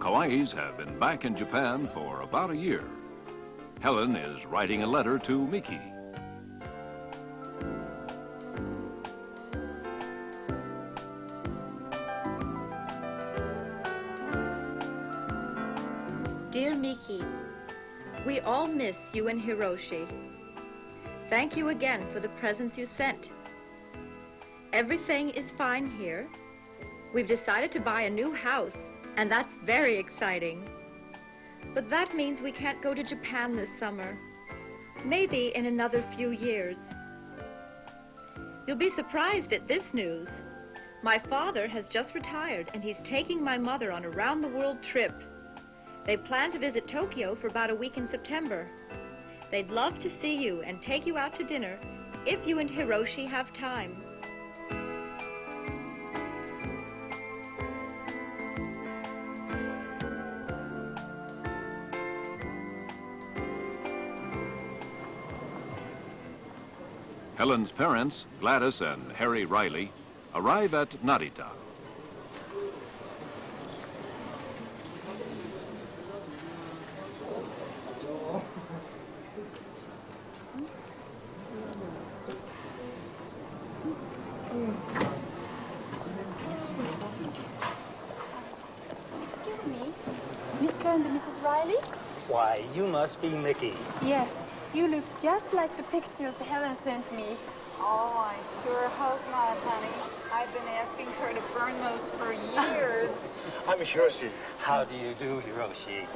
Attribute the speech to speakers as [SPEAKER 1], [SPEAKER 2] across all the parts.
[SPEAKER 1] Kawais have been back in Japan for about a year. Helen is writing a letter to Miki.
[SPEAKER 2] Dear Miki, we all miss you and Hiroshi. Thank you again for the presents you sent. Everything is fine here. We've decided to buy a new house, and that's very exciting. But that means we can't go to Japan this summer. Maybe in another few years. You'll be surprised at this news. My father has just retired, and he's taking my mother on a round-the-world trip. They plan to visit Tokyo for about a week in September. They'd love to see you and take you out to dinner if you and Hiroshi have time.
[SPEAKER 1] Helen's parents, Gladys and Harry Riley, arrive at Narita.
[SPEAKER 3] Excuse me, Mr. and Mrs. Riley?
[SPEAKER 4] Why, you must be Mickey.
[SPEAKER 3] Yes, you look just like the pictures Helen sent me.
[SPEAKER 5] Oh, I sure hope not, honey. I've been asking her to burn those for years.
[SPEAKER 6] I'm Hiroshi.
[SPEAKER 4] How do you do, Hiroshi?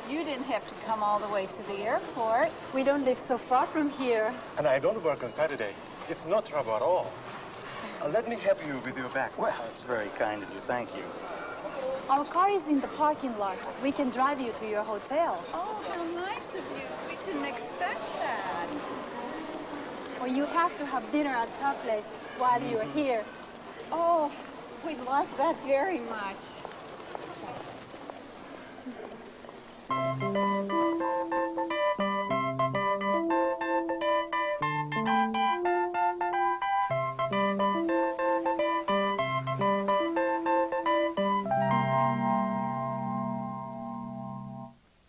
[SPEAKER 5] You didn't have to come all the way to the airport.
[SPEAKER 3] We don't live so far from here.
[SPEAKER 6] And I don't work on Saturday. It's no trouble at all. Let me help you with your bags.
[SPEAKER 4] Well, it's very kind of you. Thank you.
[SPEAKER 3] Our car is in the parking lot. We can drive you to your hotel.
[SPEAKER 5] Oh, how nice of you. We didn't expect that.
[SPEAKER 3] Or you have to have dinner at our place while you are here.
[SPEAKER 5] Oh, we'd like that very much.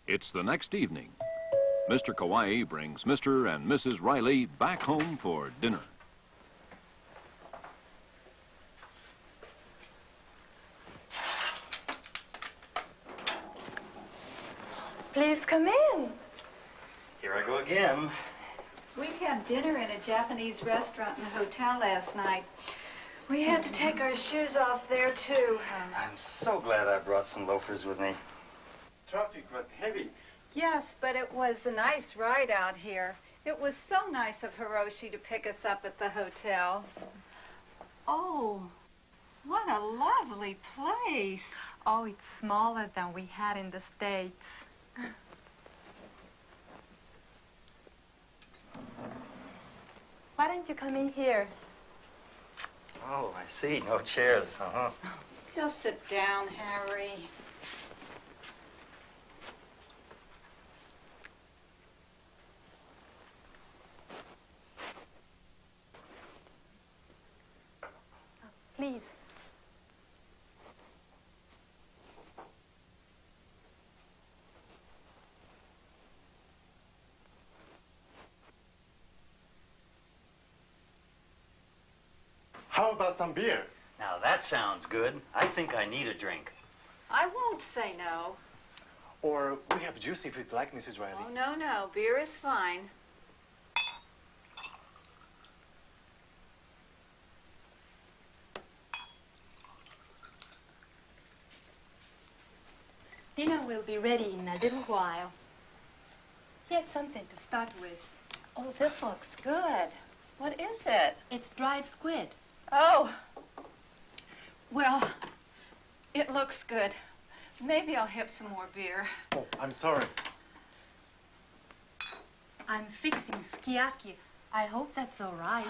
[SPEAKER 1] It's the next evening. Mr. Kawai brings Mr. and Mrs. Riley back home for dinner.
[SPEAKER 3] Please come in.
[SPEAKER 4] Here I go again.
[SPEAKER 5] We had dinner in a Japanese restaurant in the hotel last night. We had to take our shoes off there, too.
[SPEAKER 4] I'm so glad I brought some loafers with me.
[SPEAKER 6] Traffic was heavy.
[SPEAKER 5] Yes, but it was a nice ride out here. It was so nice of Hiroshi to pick us up at the hotel. Oh, what a lovely place.
[SPEAKER 3] Oh, it's smaller than we had in the States. Why don't you come in here?
[SPEAKER 4] Oh, I see. No chairs, huh?
[SPEAKER 5] Just sit down, Harry.
[SPEAKER 3] Please.
[SPEAKER 6] How about some beer?
[SPEAKER 4] Now that sounds good. I think I need a drink.
[SPEAKER 5] I won't say no.
[SPEAKER 6] Or we have juice if you'd like, Mrs. Riley.
[SPEAKER 5] Oh, no, no. Beer is fine.
[SPEAKER 3] Dinner will be ready in a little while. Get something to start with.
[SPEAKER 5] Oh, this looks good. What is it?
[SPEAKER 3] It's dried squid.
[SPEAKER 5] Oh, well, it looks good. Maybe I'll have some more beer.
[SPEAKER 6] Oh, I'm sorry.
[SPEAKER 3] I'm fixing sukiyaki. I hope that's all right.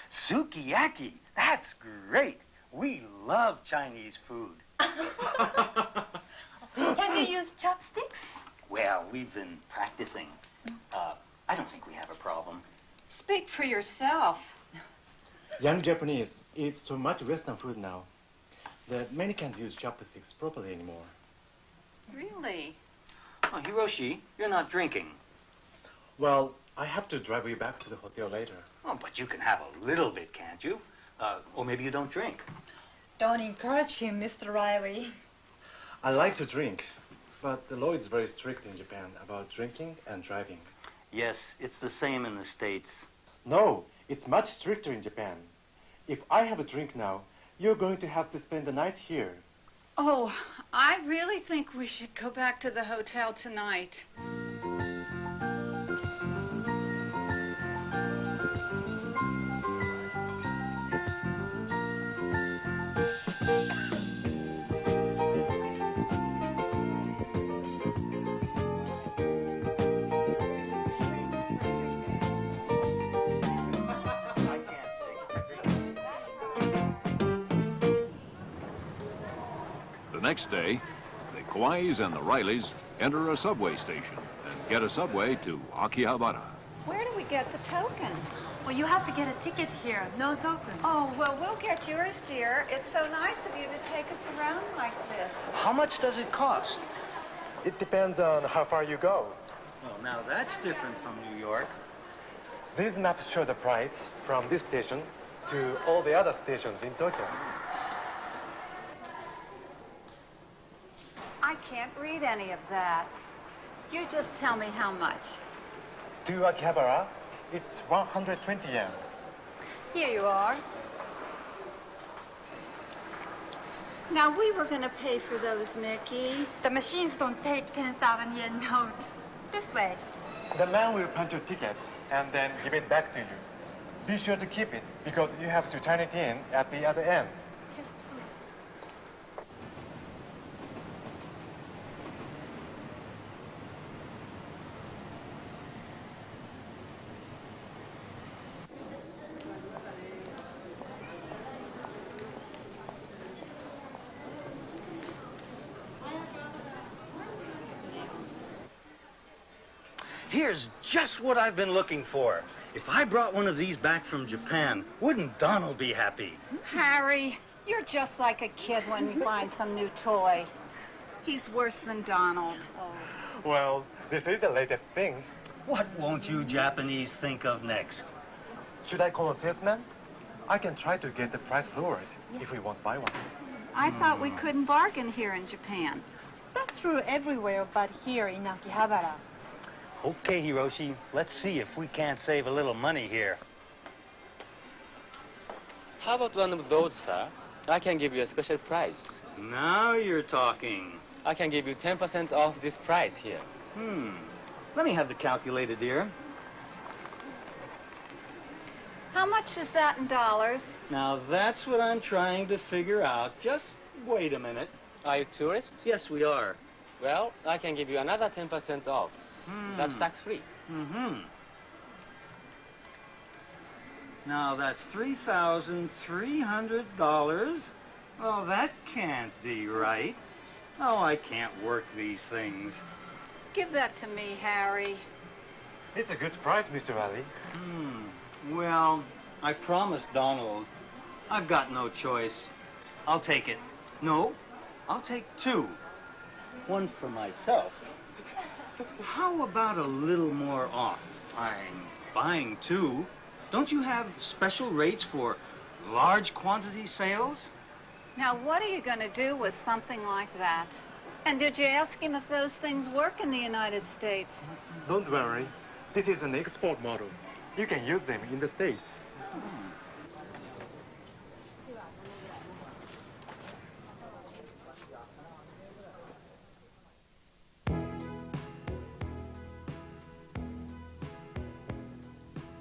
[SPEAKER 4] Sukiyaki. That's great. We love Chinese food.
[SPEAKER 3] Can you use chopsticks?
[SPEAKER 4] Well, we've been practicing. I don't think we have a problem.
[SPEAKER 5] Speak for yourself.
[SPEAKER 6] Young Japanese eat so much Western food now. that many can't use chopsticks properly anymore.
[SPEAKER 5] Really?
[SPEAKER 4] Oh, Hiroshi, you're not drinking.
[SPEAKER 6] Well, I have to drive you back to the hotel later.
[SPEAKER 4] Oh, but you can have a little bit, can't you? Or maybe you don't drink.
[SPEAKER 3] Don't encourage him, Mr. Riley.
[SPEAKER 6] I like to drink, but the law is very strict in Japan about drinking and driving.
[SPEAKER 4] Yes, it's the same in the States.
[SPEAKER 6] No, it's much stricter in Japan. If I have a drink now, you're going to have to spend the night here.
[SPEAKER 5] Oh, I really think we should go back to the hotel tonight.
[SPEAKER 4] I can't sing.
[SPEAKER 1] The next day, the Kawais and the Rileys enter a subway station and get a subway to Akihabara.
[SPEAKER 5] Where do we get the tokens?
[SPEAKER 3] Well, you have to get a ticket here. No tokens.
[SPEAKER 5] Oh, well, we'll get yours, dear. It's so nice of you to take us around like this.
[SPEAKER 4] How much does it cost?
[SPEAKER 6] It depends on how far you go.
[SPEAKER 4] Well, now that's different from New York.
[SPEAKER 6] These maps show the price from this station to all the other stations in Tokyo.
[SPEAKER 5] I can't read any of that. You just tell me how much.
[SPEAKER 6] To Akihabara, it's 120 yen.
[SPEAKER 5] Here you are. Now, we were going to pay for those, Mickey.
[SPEAKER 3] The machines don't take 10,000 yen notes. This way.
[SPEAKER 6] The man will punch your ticket and then give it back to you. Be sure to keep it because you have to turn it in at the other end.
[SPEAKER 4] Here's just what I've been looking for. If I brought one of these back from Japan, wouldn't Donald be happy?
[SPEAKER 5] Harry, you're just like a kid when you find some new toy. He's worse than Donald.
[SPEAKER 6] Well, this is the latest thing.
[SPEAKER 4] What won't you Japanese think of next?
[SPEAKER 6] Should I call a salesman? I can try to get the price lowered if we won't buy one.
[SPEAKER 5] I thought we couldn't bargain here in Japan.
[SPEAKER 3] That's true everywhere but here in Akihabara.
[SPEAKER 4] Okay, Hiroshi, let's see if we can't save a little money here.
[SPEAKER 7] How about one of those, sir? I can give you a special price.
[SPEAKER 4] Now you're talking.
[SPEAKER 7] I can give you 10% off this price here.
[SPEAKER 4] Let me have the calculator, dear.
[SPEAKER 5] How much is that in dollars?
[SPEAKER 4] Now that's what I'm trying to figure out. Just wait a minute.
[SPEAKER 7] Are you tourists?
[SPEAKER 4] Yes, we are.
[SPEAKER 7] Well, I can give you another 10% off. That's tax-free.
[SPEAKER 4] Now that's $3,300. Well, that can't be right. Oh, I can't work these things.
[SPEAKER 5] Give that to me, Harry.
[SPEAKER 6] It's a good price, Mr. Riley.
[SPEAKER 4] Well, I promised Donald. I've got no choice. I'll take it. No, I'll take two. One for myself. How about a little more off? I'm buying two. Don't you have special rates for large quantity sales?
[SPEAKER 5] Now, what are you going to do with something like that? And did you ask him if those things work in the United States?
[SPEAKER 6] Don't worry. This is an export model. You can use them in the States.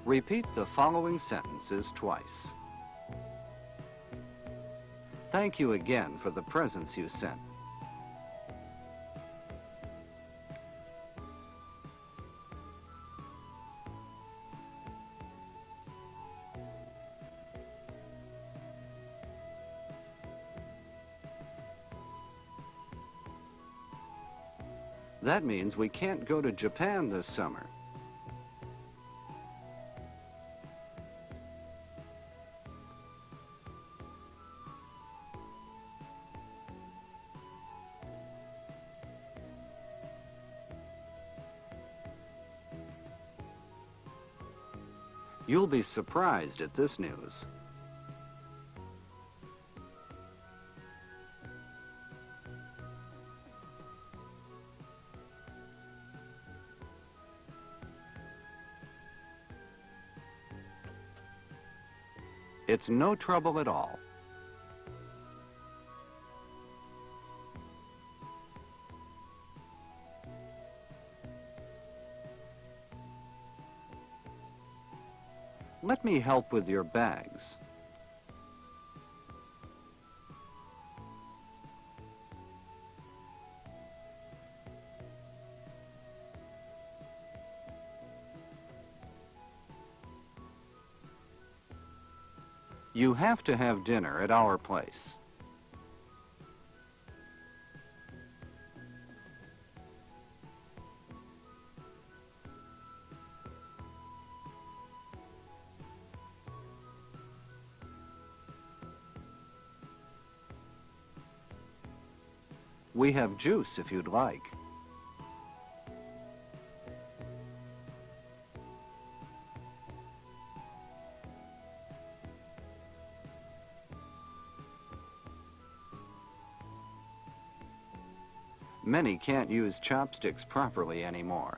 [SPEAKER 8] Repeat the following sentences twice. Thank you again for the presents you sent. That means we can't go to Japan this summer. You'll be surprised at this news. It's no trouble at all. Let me help with your bags. You have to have dinner at our place. We have juice if you'd like. Many can't use chopsticks properly anymore.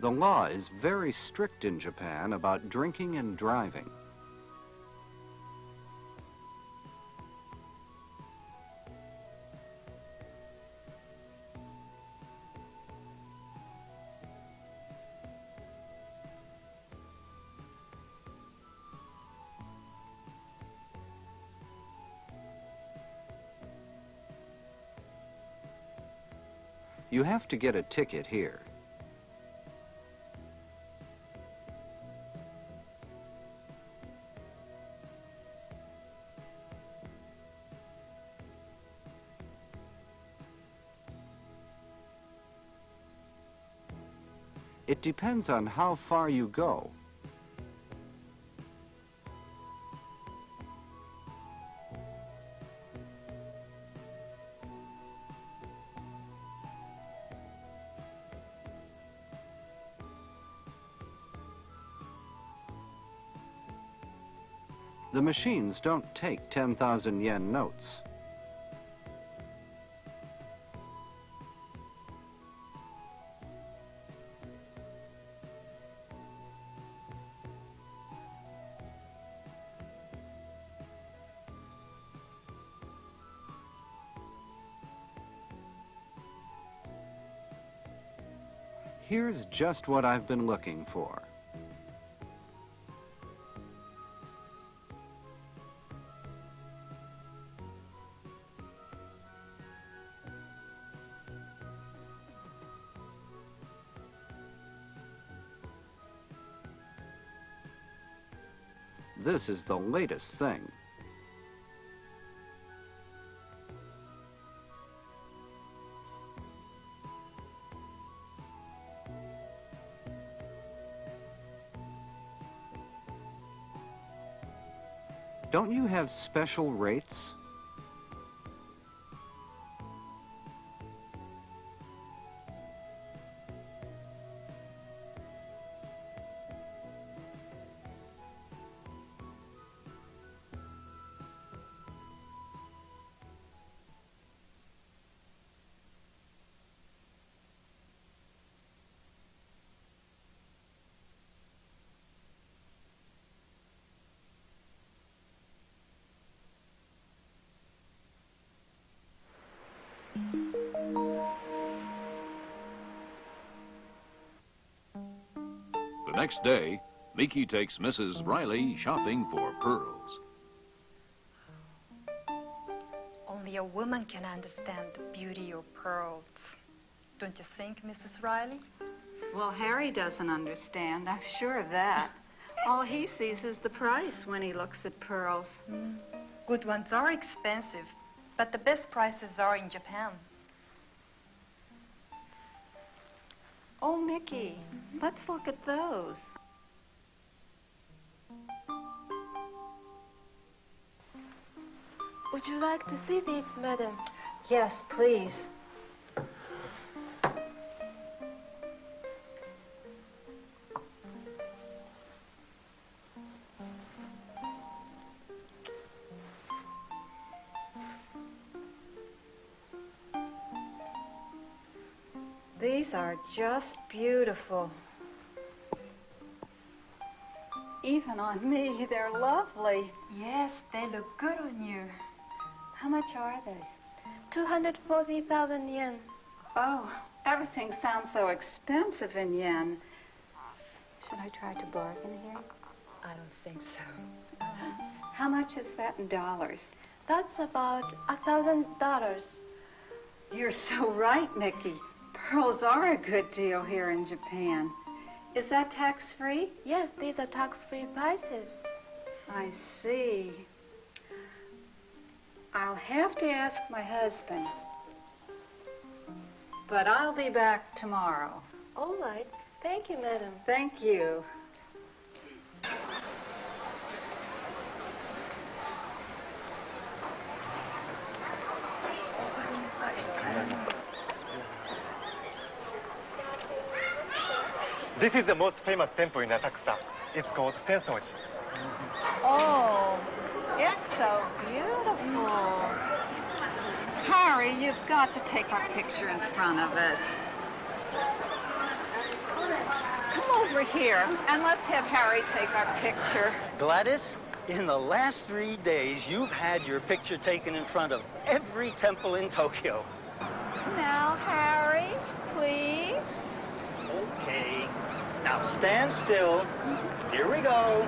[SPEAKER 8] The law is very strict in Japan about drinking and driving. You have to get a ticket here. It depends on how far you go. The machines don't take 10,000 yen notes. Here's just what I've been looking for. This is the latest thing. Don't you have special rates?
[SPEAKER 1] The next day, Miki takes Mrs. Riley shopping for pearls.
[SPEAKER 9] Only a woman can understand the beauty of pearls. Don't you think, Mrs. Riley?
[SPEAKER 5] Well, Harry doesn't understand. I'm sure of that. All he sees is the price when he looks at pearls.
[SPEAKER 9] Good ones are expensive, but the best prices are in Japan.
[SPEAKER 5] Oh, Mickey, let's look at those.
[SPEAKER 3] Would you like to see these, madam?
[SPEAKER 5] Yes, please. These are just beautiful. Even on me, they're lovely.
[SPEAKER 9] Yes, they look good on you. How much are those?
[SPEAKER 3] 240,000 yen.
[SPEAKER 5] Oh, everything sounds so expensive in yen. Should I try to bargain here?
[SPEAKER 9] I don't think so.
[SPEAKER 5] How much is that in dollars?
[SPEAKER 3] That's about $1,000.
[SPEAKER 5] You're so right, Mickey. Pearls are a good deal here in Japan. Is that tax-free?
[SPEAKER 3] Yes, these are tax-free prices.
[SPEAKER 5] I see. I'll have to ask my husband. But I'll be back tomorrow.
[SPEAKER 3] All right. Thank you, madam.
[SPEAKER 5] Thank you.
[SPEAKER 6] This is the most famous temple in Asakusa. It's called Sensoji.
[SPEAKER 5] Oh, it's so beautiful. Harry, you've got to take our picture in front of it. Come over here and let's have Harry take our picture.
[SPEAKER 4] Gladys, in the last 3 days, you've had your picture taken in front of every temple in Tokyo.
[SPEAKER 5] Now, Harry, please.
[SPEAKER 4] Okay. Now stand still. Here we go.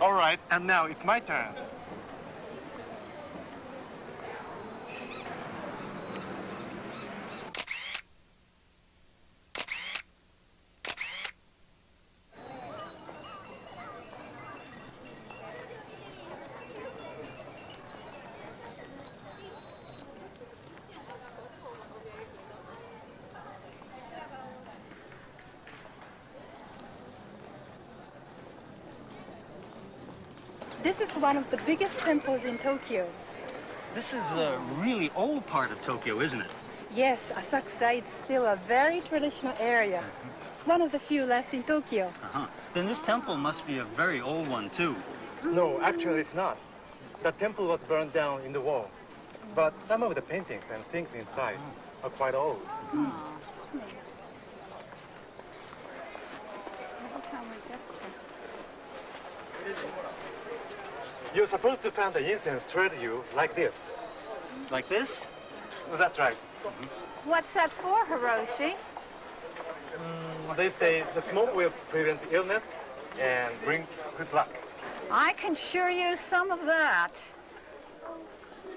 [SPEAKER 6] All right, and now it's my turn.
[SPEAKER 10] This is one of the biggest temples in Tokyo.
[SPEAKER 4] This is a really old part of Tokyo, isn't it?
[SPEAKER 10] Yes, Asakusa is still a very traditional area. One of the few left in Tokyo.
[SPEAKER 4] Uh-huh. Then this temple must be a very old one, too.
[SPEAKER 6] No, actually it's not. The temple was burned down in the war. But some of the paintings and things inside are quite old. You're supposed to fan the incense toward you like this.
[SPEAKER 4] Like this?
[SPEAKER 6] That's right.
[SPEAKER 5] What's that for, Hiroshi?
[SPEAKER 6] They say the smoke will prevent illness and bring good luck.
[SPEAKER 5] I can sure use some of that.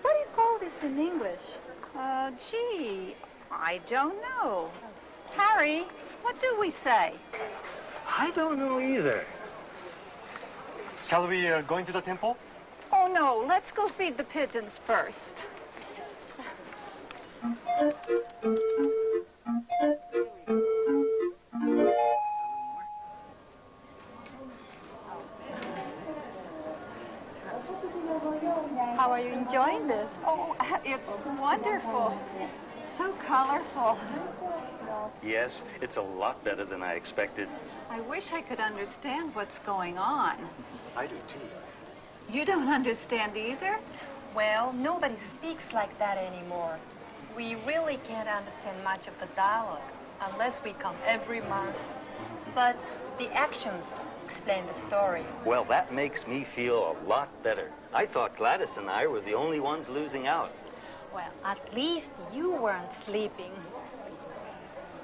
[SPEAKER 10] What do you call this in English?
[SPEAKER 5] Gee, I don't know. Harry, what do we say?
[SPEAKER 4] I don't know either.
[SPEAKER 6] Shall we go into the temple?
[SPEAKER 5] Oh, no, let's go feed the pigeons first.
[SPEAKER 10] How are you enjoying this?
[SPEAKER 5] Oh, it's wonderful. So colorful.
[SPEAKER 4] Yes, it's a lot better than I expected.
[SPEAKER 5] I wish I could understand what's going on.
[SPEAKER 6] I do too.
[SPEAKER 5] You don't understand either?
[SPEAKER 9] Well, nobody speaks like that anymore. We really can't understand much of the dialogue unless we come every month. But the actions explain the story.
[SPEAKER 4] Well, that makes me feel a lot better. I thought Gladys and I were the only ones losing out.
[SPEAKER 9] Well, at least you weren't sleeping.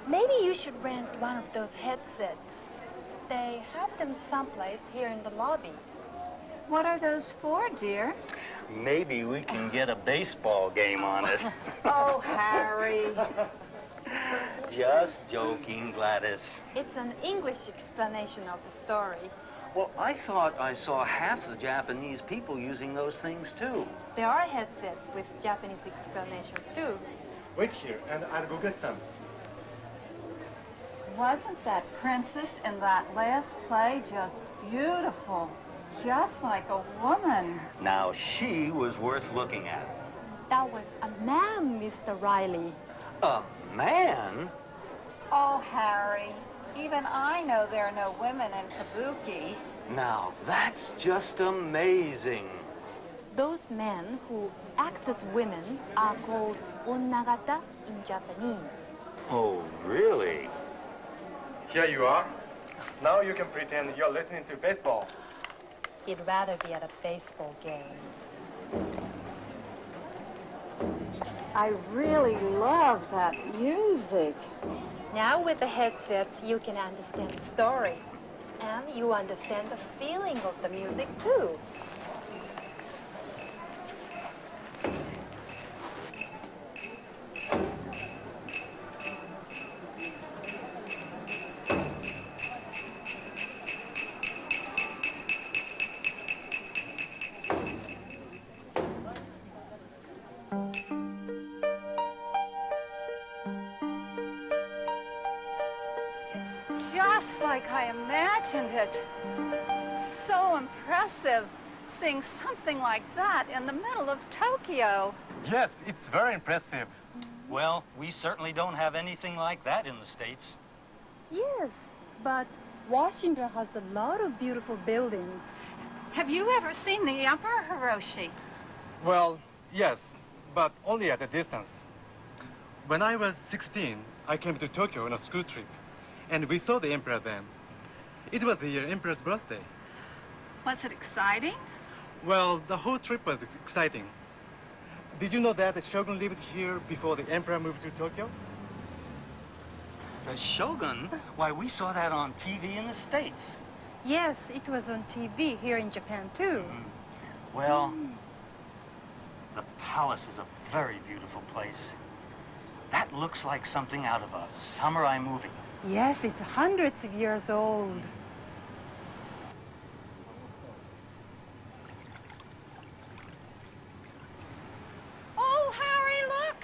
[SPEAKER 9] Maybe you should rent one of those headsets. They have them someplace here in the lobby.
[SPEAKER 5] What are those for, dear?
[SPEAKER 4] Maybe we can get a baseball game on it.
[SPEAKER 5] Oh, Harry.
[SPEAKER 4] Just joking, Gladys.
[SPEAKER 9] It's an English explanation of the story.
[SPEAKER 4] Well, I thought I saw half the Japanese people using those things too.
[SPEAKER 9] There are headsets with Japanese explanations too.
[SPEAKER 6] Wait here, and I'll go get some.
[SPEAKER 5] Wasn't that princess in that last play just beautiful? Just like a woman.
[SPEAKER 4] Now, she was worth looking at.
[SPEAKER 9] That was a man, Mr. Riley.
[SPEAKER 4] A man?
[SPEAKER 5] Oh, Harry, even I know there are no women in kabuki.
[SPEAKER 4] Now, that's just amazing.
[SPEAKER 9] Those men who act as women are called onnagata in Japanese.
[SPEAKER 4] Oh, really?
[SPEAKER 6] Here you are. Now you can pretend you're listening to baseball.
[SPEAKER 9] He'd rather be at a baseball game.
[SPEAKER 5] I really love that music.
[SPEAKER 9] Now with the headsets, you can understand the story. And you understand the feeling of the music too.
[SPEAKER 5] Just like I imagined it. So impressive, seeing something like that in the middle of Tokyo.
[SPEAKER 6] Yes, it's very impressive.
[SPEAKER 4] Well, we certainly don't have anything like that in the States.
[SPEAKER 10] Yes, but Washington has a lot of beautiful buildings.
[SPEAKER 5] Have you ever seen the Emperor, Hiroshi?
[SPEAKER 6] Well, yes, but only at a distance. When I was 16, I came to Tokyo on a school trip, and we saw the emperor then. It was the emperor's birthday.
[SPEAKER 5] Was it exciting?
[SPEAKER 6] Well, the whole trip was exciting. Did you know that the shogun lived here before the emperor moved to Tokyo?
[SPEAKER 4] The shogun? Why, we saw that on TV in the States.
[SPEAKER 10] Yes, it was on TV here in Japan too.
[SPEAKER 4] Well, the palace is a very beautiful place. That looks like something out of a samurai movie.
[SPEAKER 10] Yes, it's hundreds of years old.
[SPEAKER 5] Oh, Harry, look!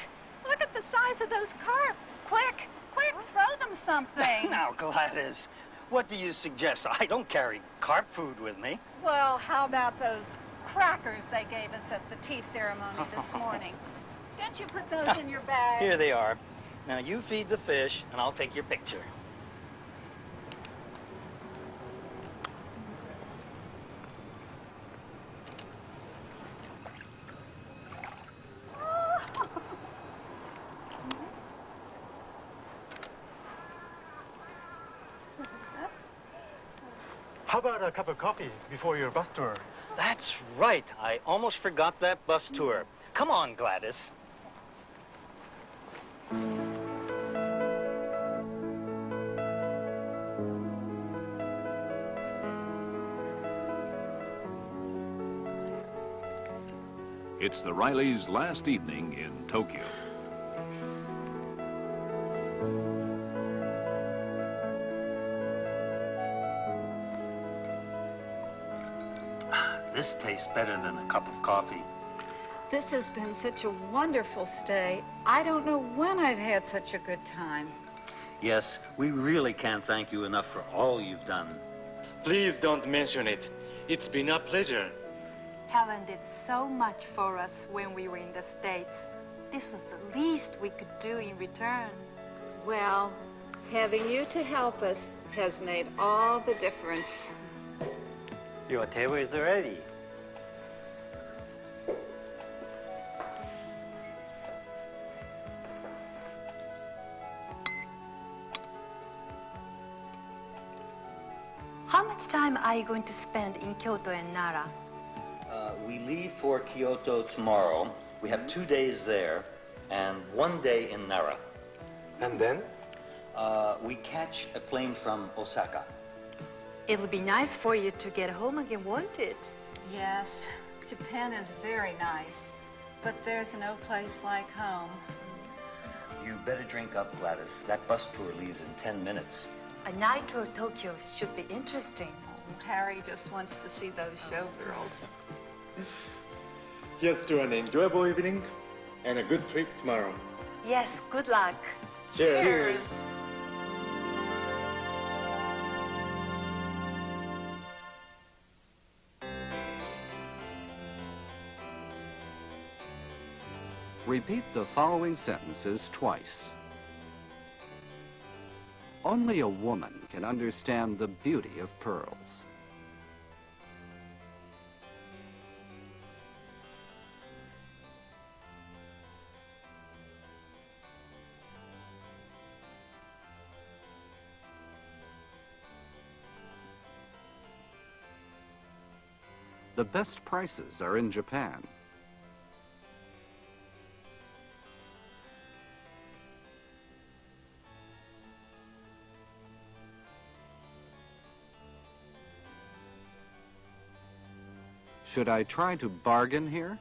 [SPEAKER 5] Look at the size of those carp. Quick, quick, throw them something.
[SPEAKER 4] Now, Gladys, what do you suggest? I don't carry carp food with me.
[SPEAKER 5] Well, how about those crackers they gave us at the tea ceremony this morning? Didn't you put those in your bag?
[SPEAKER 4] Here they are. Now, you feed the fish, and I'll take your picture.
[SPEAKER 6] How about a cup of coffee before your bus tour?
[SPEAKER 4] That's right. I almost forgot that bus tour. Come on, Gladys.
[SPEAKER 1] It's the Rileys' last evening in Tokyo.
[SPEAKER 4] This tastes better than a cup of coffee.
[SPEAKER 5] This has been such a wonderful stay. I don't know when I've had such a good time.
[SPEAKER 4] Yes, we really can't thank you enough for all you've done.
[SPEAKER 6] Please don't mention it. It's been a pleasure.
[SPEAKER 9] Helen did so much for us when we were in the States. This was the least we could do in return.
[SPEAKER 5] Well, having you to help us has made all the difference.
[SPEAKER 4] Your table is ready.
[SPEAKER 9] How much time are you going to spend in Kyoto and Nara?
[SPEAKER 4] We leave for Kyoto tomorrow. We have 2 days there and 1 day in Nara.
[SPEAKER 6] And then?
[SPEAKER 4] We catch a plane from Osaka.
[SPEAKER 9] It'll be nice for you to get home again, won't it?
[SPEAKER 5] Yes, Japan is very nice, but there's no place like home.
[SPEAKER 4] You better drink up, Gladys. That bus tour leaves in 10 minutes.
[SPEAKER 9] A night tour of Tokyo should be interesting.
[SPEAKER 5] Harry just wants to see those showgirls.
[SPEAKER 6] Here's to an enjoyable evening and a good trip tomorrow.
[SPEAKER 9] Yes, good luck.
[SPEAKER 6] Cheers.
[SPEAKER 8] Repeat the following sentences twice. Only a woman can understand the beauty of pearls. The best prices are in Japan. Should I try to bargain here?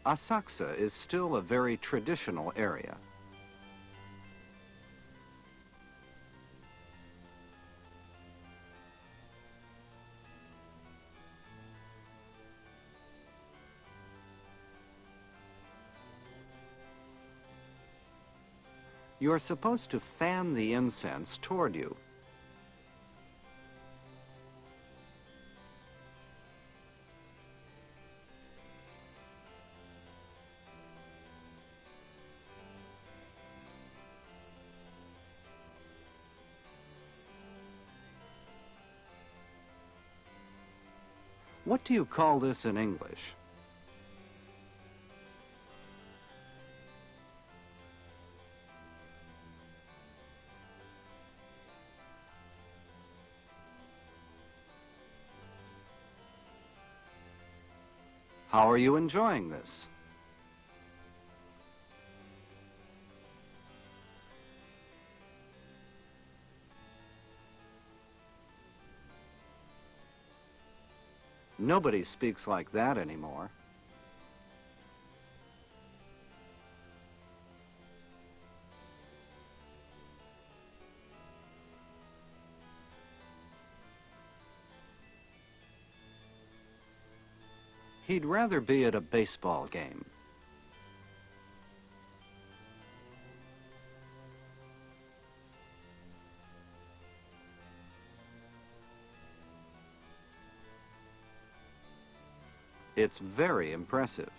[SPEAKER 8] Asakusa is still a very traditional area. You're supposed to fan the incense toward you. What do you call this in English? How are you enjoying this? Nobody speaks like that anymore. He'd rather be at a baseball game. It's very impressive.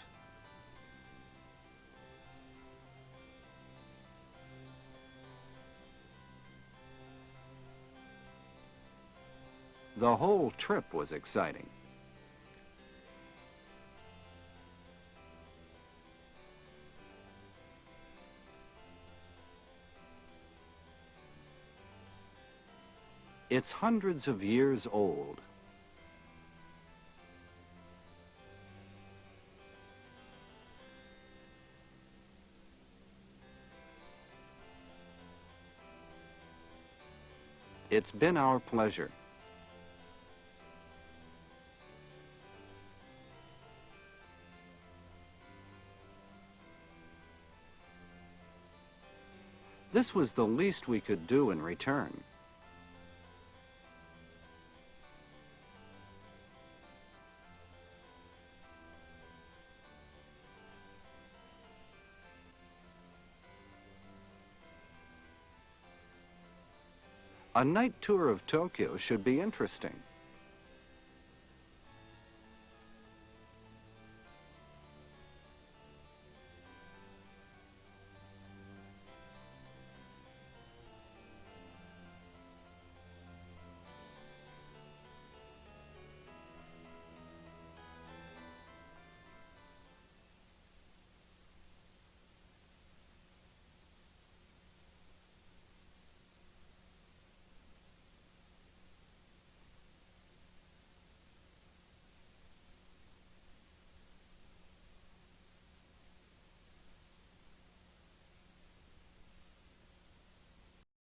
[SPEAKER 8] The whole trip was exciting. It's hundreds of years old. It's been our pleasure. This was the least we could do in return. A night tour of Tokyo should be interesting.